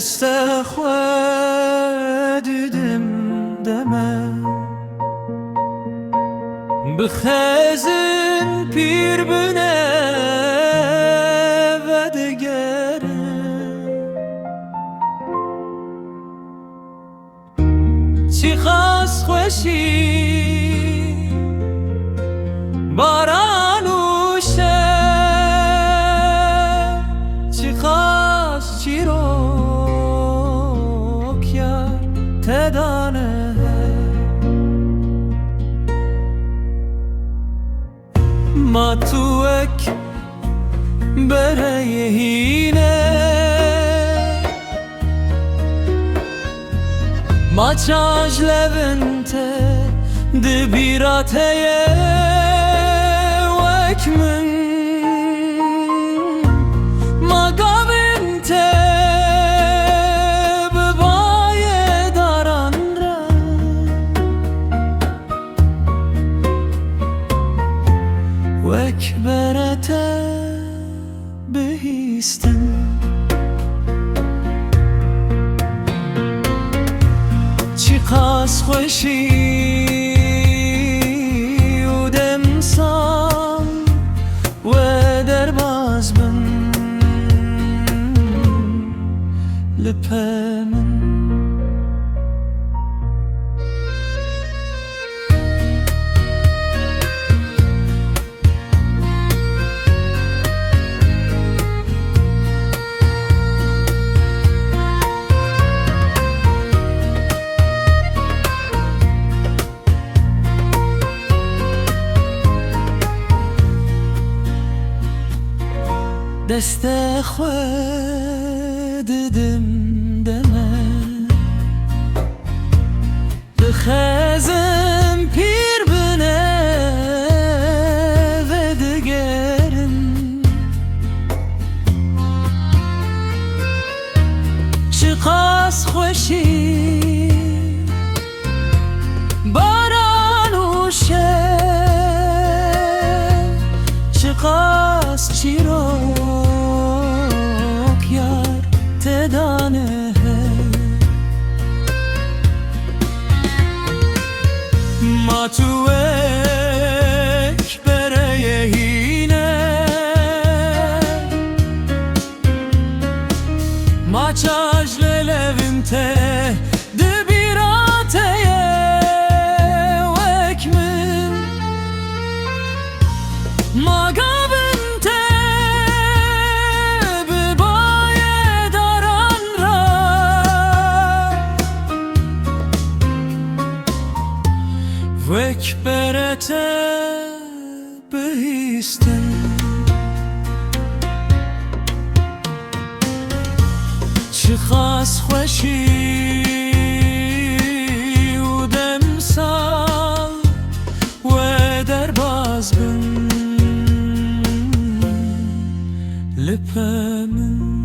دست خود دیدم دمه بخزن پیر بنه و دگرم چی خواست خوشی بارانوشه چی خواست چی رو کرد تدانه ما تو اک برهینه ما چاج لبنته دبیراته وک من ما قابنته ببای داران را وک برته بهیستن چی خواست خوشی و دمسان و در باز بن لپه من دست خود دیدم دمه بخزم پیر بنه و دگرم چی خواست خوشی بارانوشه چی خواست چی رو تدانه ما تو اک برهینه ما چاج للوینته دبیراته وک من ما وک برته بهیستن چی خواست خوشی و دمسال و در باز بن لپه من